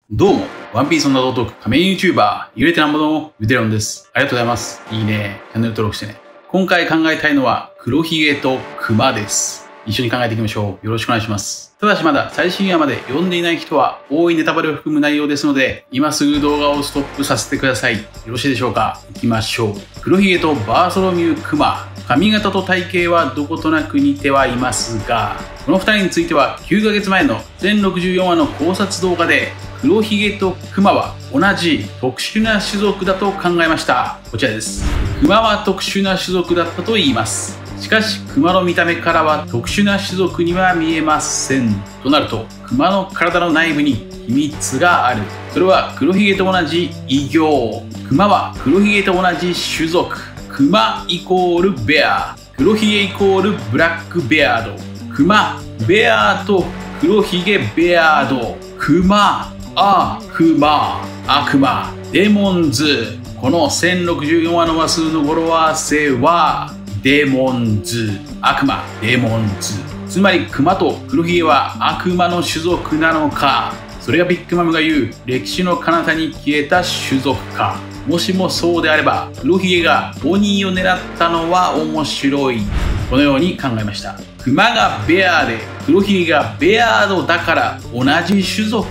どうも、ワンピースの謎を解く仮面 YouTuber、揺れてなんぼのユテロンです。ありがとうございます。いいね。チャンネル登録してね。今回考えたいのは、黒ひげとクマです。一緒に考えていきましょう。よろしくお願いします。ただしまだ最新話まで読んでいない人は、多いネタバレを含む内容ですので、今すぐ動画をストップさせてください。よろしいでしょうか？行きましょう。黒ひげとバーソロミュー・クマ。髪型と体型はどことなく似てはいますが、この2人については9ヶ月前の全64話の考察動画で、黒ひげとクマは同じ特殊な種族だと考えました。こちらです。クマは特殊な種族だったと言います。しかし、クマの見た目からは特殊な種族には見えません。となると、クマの体の内部に秘密がある。それは黒ひげと同じ異形。クマは黒ひげと同じ種族。クマイコールベア。黒ひげイコールブラックベアード。クマ、ベアーと黒ひげベアード。クマ、悪魔、デモンズ。この1064話の話数の語呂合わせは、デモンズ、悪魔、デモンズ。つまり、クマと黒ひげは悪魔の種族なのか、それがビッグマムが言う歴史の彼方に消えた種族か。もしもそうであれば、黒ひげが鬼を狙ったのは面白い。このように考えました。クマがベアで、黒ひげがベアードだから同じ種族？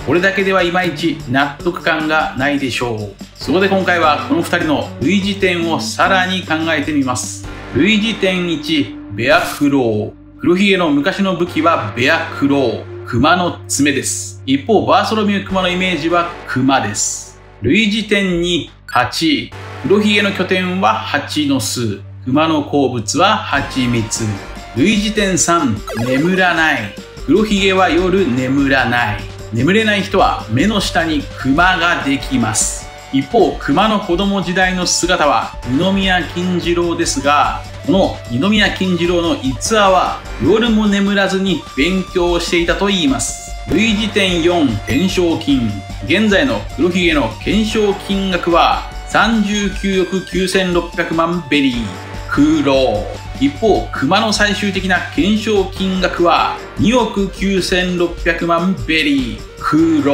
これだけではいまいち納得感がないでしょう。そこで今回はこの2人の類似点をさらに考えてみます。類似点1、ベアクロー。黒ひげの昔の武器はベアクロー。クマの爪です。一方、バーソロミュークマのイメージはクマです。類似点2、蜂。黒ひげの拠点は蜂の巣。クマの好物は蜂蜜。類似点3、眠らない。黒ひげは夜眠らない。眠れない人は目の下にクマができます。一方、クマの子供時代の姿は二宮金次郎ですが、この二宮金次郎の逸話は夜も眠らずに勉強していたといいます。類似点4、懸賞金。現在の黒ひげの懸賞金額は39億9600万ベリー。黒。一方、クマの最終的な懸賞金額は2億9600万ベリー。黒。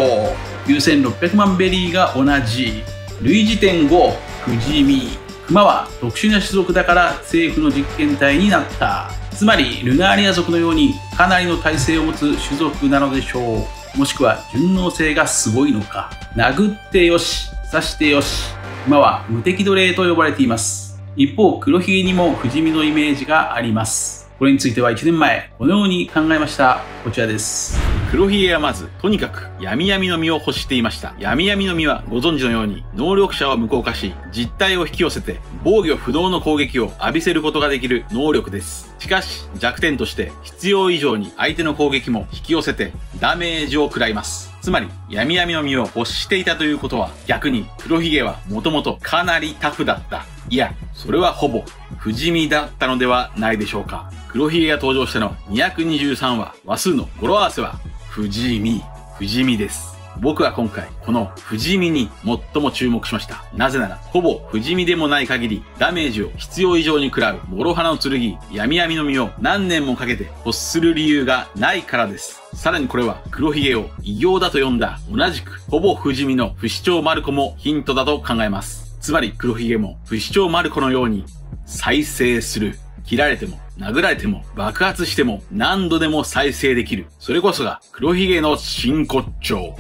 9600万ベリーが同じ。類似点5、不死身。クマは特殊な種族だから政府の実験体になった。つまり、ルナーリア族のようにかなりの耐性を持つ種族なのでしょう。もしくは順応性がすごいのか。殴ってよし、刺してよし。クマは無敵奴隷と呼ばれています。一方、黒ひげにも不死身のイメージがあります。これについては1年前、このように考えました。こちらです。黒ひげはまず、とにかく闇闇の実を欲していました。闇闇の実はご存知のように、能力者を無効化し、実体を引き寄せて、防御不能の攻撃を浴びせることができる能力です。しかし、弱点として、必要以上に相手の攻撃も引き寄せて、ダメージを食らいます。つまり、闇闇の実を欲していたということは、逆に黒ひげはもともとかなりタフだった。いや、それはほぼ不死身だったのではないでしょうか。黒ひげが登場したの223話、話数の語呂合わせは、不死身です。僕は今回、この不死身に最も注目しました。なぜなら、ほぼ不死身でもない限り、ダメージを必要以上に食らう、諸刃の剣、闇闇の実を何年もかけて欲する理由がないからです。さらにこれは、黒ひげを異形だと呼んだ、同じく、ほぼ不死身の不死鳥マルコもヒントだと考えます。つまり、黒ひげも不死鳥マルコのように、再生する。切られても、殴られても、爆発しても、何度でも再生できる。それこそが、黒ひげの真骨頂。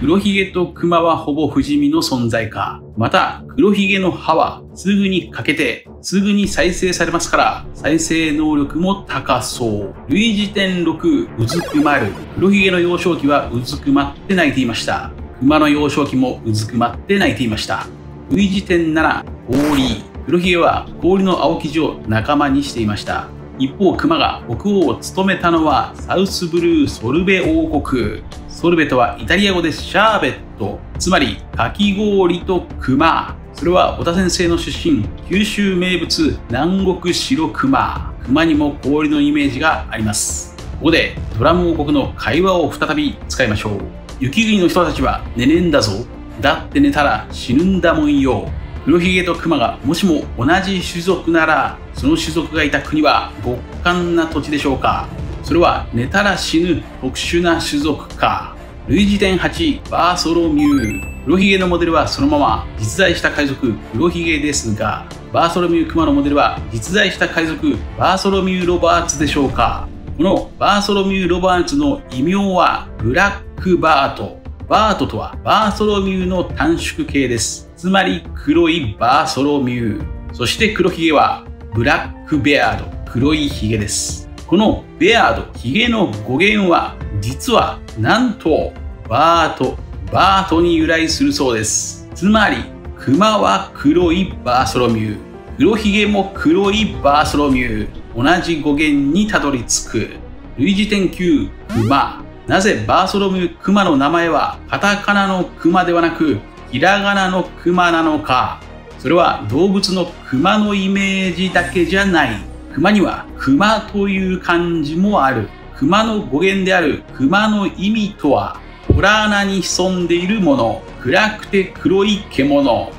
黒ひげとクマはほぼ不死身の存在か。また、黒ひげの歯は、すぐに欠けて、すぐに再生されますから、再生能力も高そう。類似点6、うずくまる。黒ひげの幼少期はうずくまって泣いていました。クマの幼少期もうずくまって泣いていました。類似点7、氷。黒ひげは氷の青生地を仲間にしていました。一方、クマが国王を務めたのはサウスブルーソルベ王国。ソルベとはイタリア語でシャーベット。つまり、かき氷とクマ。それは小田先生の出身、九州名物、南国白クマ。クマにも氷のイメージがあります。ここでドラム王国の会話を再び使いましょう。雪国の人たちは寝ねんだぞ。だって寝たら死ぬんだもんよ。黒ひげとクマがもしも同じ種族なら、その種族がいた国は極寒な土地でしょうか。それは寝たら死ぬ特殊な種族か。類似点8、バーソロミュー。黒ひげのモデルはそのまま実在した海賊黒ひげですが、バーソロミュークマのモデルは実在した海賊バーソロミューロバーツでしょうか。このバーソロミューロバーツの異名はブラックバート。バートとはバーソロミューの短縮形です。つまり黒いバーソロミュー。そして黒ひげはブラックベアード、黒いひげです。このベアード、ひげの語源は実はなんとバートに由来するそうです。つまりクマは黒いバーソロミュー、黒ひげも黒いバーソロミュー、同じ語源にたどり着く。類似点9、クマ。なぜバーソロミュークマの名前はカタカナのクマではなくひらがなのクマなのか。それは動物のクマのイメージだけじゃない。クマにはクマという漢字もある。クマの語源であるクマの意味とは、洞穴に潜んでいるもの、暗くて黒い獣、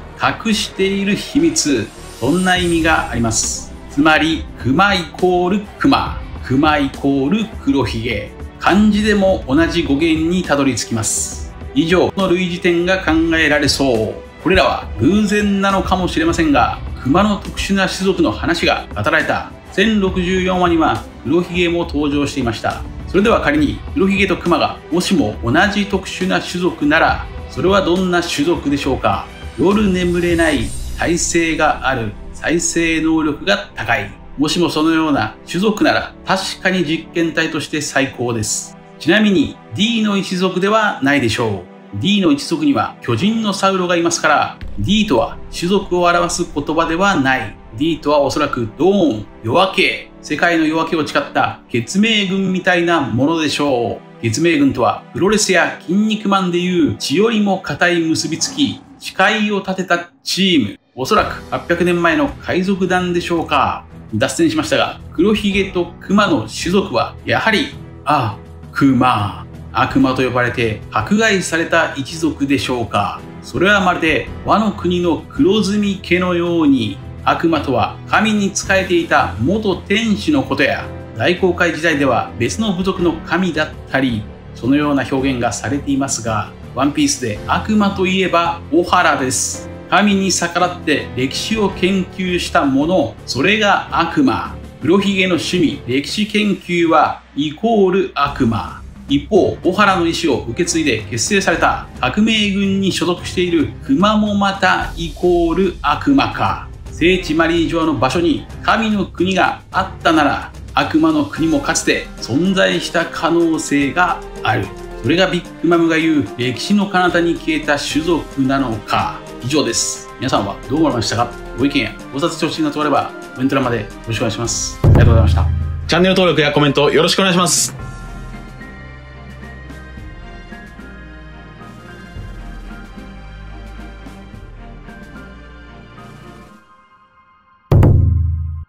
隠している秘密、そんな意味があります。つまりクマイコールクマ、クマイコール黒ひげ。漢字でも同じ語源にたどり着きます。以上の類似点が考えられそう。これらは偶然なのかもしれませんが、クマの特殊な種族の話が語られた1064話には黒ひげも登場していました。それでは仮に黒ひげとクマがもしも同じ特殊な種族なら、それはどんな種族でしょうか。夜眠れない、耐性がある、再生能力が高い。もしもそのような種族なら確かに実験体として最高です。ちなみに D の一族ではないでしょう。D の一族には巨人のサウロがいますから、 D とは種族を表す言葉ではない。 D とはおそらくドーン、夜明け、世界の夜明けを誓った血盟軍みたいなものでしょう。血盟軍とはプロレスや筋肉マンでいう血よりも固い結びつき、誓いを立てたチーム。おそらく800年前の海賊団でしょうか。脱線しましたが、黒ひげとクマの種族はやはりクマ。悪魔と呼ばれて迫害された一族でしょうか。それはまるでワノ国の黒ずみ家のように、悪魔とは神に仕えていた元天使のことや、大航海時代では別の部族の神だったり、そのような表現がされていますが、ワンピースで悪魔といえばオハラです。神に逆らって歴史を研究したもの、それが悪魔。黒ひげの趣味、歴史研究はイコール悪魔。一方、オハラの意思を受け継いで結成された革命軍に所属しているクマもまたイコール悪魔か。聖地マリージョアの場所に神の国があったなら、悪魔の国もかつて存在した可能性がある。それがビッグマムが言う歴史の彼方に消えた種族なのか。以上です。皆さんはどう思われましたか。ご意見やご察聴していただければコメント欄までよろしくお願いします。ありがとうございました。チャンネル登録やコメントよろしくお願いします。